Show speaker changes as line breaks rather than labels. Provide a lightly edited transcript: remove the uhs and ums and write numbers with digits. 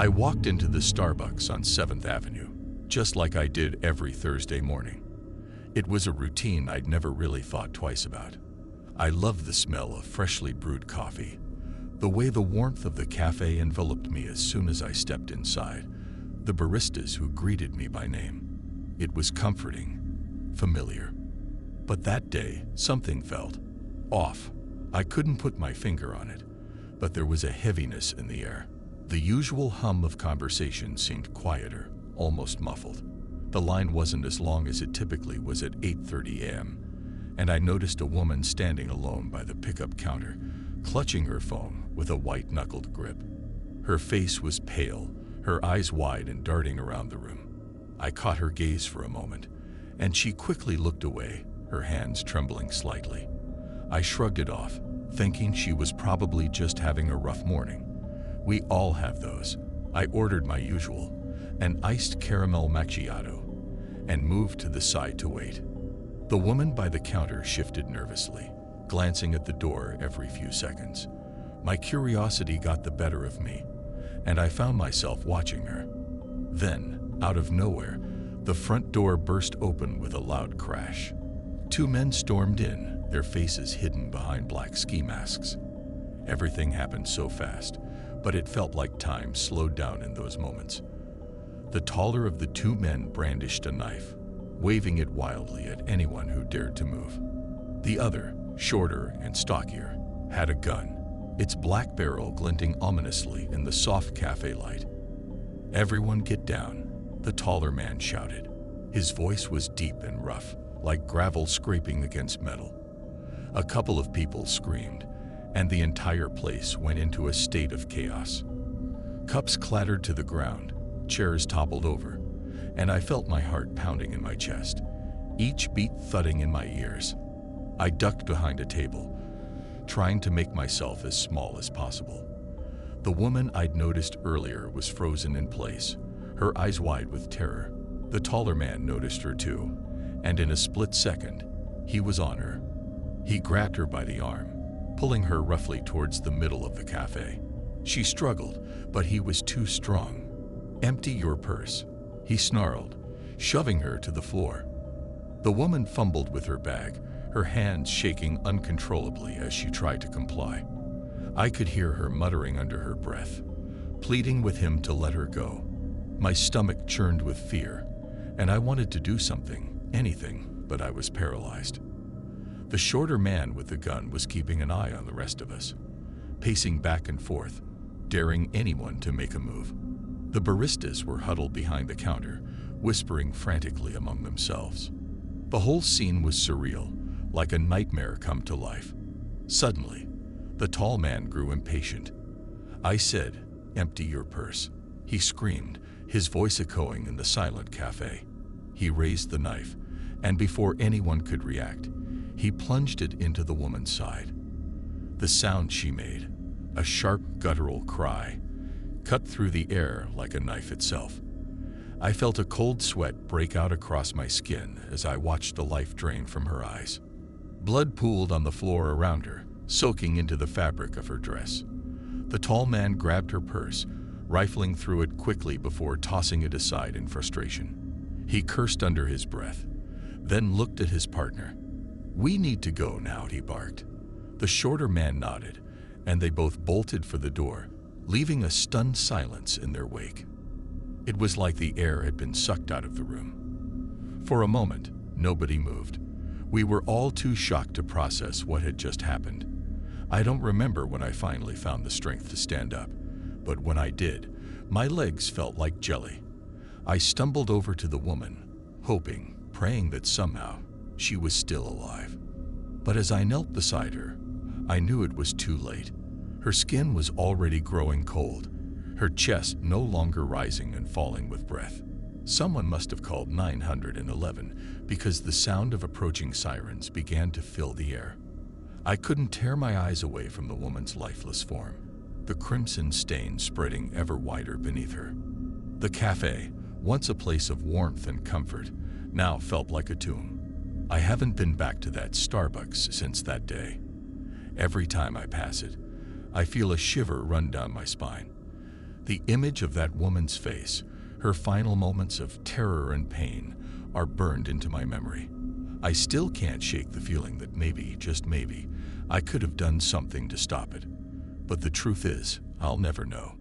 I walked into the Starbucks on 7th Avenue, just like I did every Thursday morning. It was a routine I'd never really thought twice about. I loved the smell of freshly brewed coffee, the way the warmth of the cafe enveloped me as soon as I stepped inside, the baristas who greeted me by name. It was comforting, familiar. But that day, something felt off. I couldn't put my finger on it, but there was a heaviness in the air. The usual hum of conversation seemed quieter, almost muffled. The line wasn't as long as it typically was at 8:30 a.m., and I noticed a woman standing alone by the pickup counter, clutching her phone with a white-knuckled grip. Her face was pale, her eyes wide and darting around the room. I caught her gaze for a moment, and she quickly looked away, her hands trembling slightly. I shrugged it off, thinking she was probably just having a rough morning. We all have those. I ordered my usual, an iced caramel macchiato, and moved to the side to wait. The woman by the counter shifted nervously, glancing at the door every few seconds. My curiosity got the better of me, and I found myself watching her. Then, out of nowhere, the front door burst open with a loud crash. Two men stormed in, their faces hidden behind black ski masks. Everything happened so fast, but it felt like time slowed down in those moments. The taller of the two men brandished a knife, waving it wildly at anyone who dared to move. The other, shorter and stockier, had a gun, its black barrel glinting ominously in the soft cafe light. "Everyone get down," the taller man shouted. His voice was deep and rough, like gravel scraping against metal. A couple of people screamed, and the entire place went into a state of chaos. Cups clattered to the ground, chairs toppled over, and I felt my heart pounding in my chest, each beat thudding in my ears. I ducked behind a table, trying to make myself as small as possible. The woman I'd noticed earlier was frozen in place, her eyes wide with terror. The taller man noticed her too, and in a split second, he was on her. He grabbed her by the arm, pulling her roughly towards the middle of the cafe. She struggled, but he was too strong. "Empty your purse," he snarled, shoving her to the floor. The woman fumbled with her bag, her hands shaking uncontrollably as she tried to comply. I could hear her muttering under her breath, pleading with him to let her go. My stomach churned with fear, and I wanted to do something, anything, but I was paralyzed. The shorter man with the gun was keeping an eye on the rest of us, pacing back and forth, daring anyone to make a move. The baristas were huddled behind the counter, whispering frantically among themselves. The whole scene was surreal, like a nightmare come to life. Suddenly, the tall man grew impatient. I said, "Empty your purse," he screamed, his voice echoing in the silent cafe. He raised the knife, and before anyone could react, he plunged it into the woman's side. The sound she made, a sharp guttural cry, cut through the air like a knife itself. I felt a cold sweat break out across my skin as I watched the life drain from her eyes. Blood pooled on the floor around her, soaking into the fabric of her dress. The tall man grabbed her purse, rifling through it quickly before tossing it aside in frustration. He cursed under his breath, then looked at his partner. "We need to go now," he barked. The shorter man nodded, and they both bolted for the door, leaving a stunned silence in their wake. It was like the air had been sucked out of the room. For a moment, nobody moved. We were all too shocked to process what had just happened. I don't remember when I finally found the strength to stand up, but when I did, my legs felt like jelly. I stumbled over to the woman, hoping, praying that somehow she was still alive. But as I knelt beside her, I knew it was too late. Her skin was already growing cold, her chest no longer rising and falling with breath. Someone must have called 911 because the sound of approaching sirens began to fill the air. I couldn't tear my eyes away from the woman's lifeless form, the crimson stain spreading ever wider beneath her. The cafe, once a place of warmth and comfort, now felt like a tomb. I haven't been back to that Starbucks since that day. Every time I pass it, I feel a shiver run down my spine. The image of that woman's face, her final moments of terror and pain, are burned into my memory. I still can't shake the feeling that maybe, just maybe, I could have done something to stop it. But the truth is, I'll never know.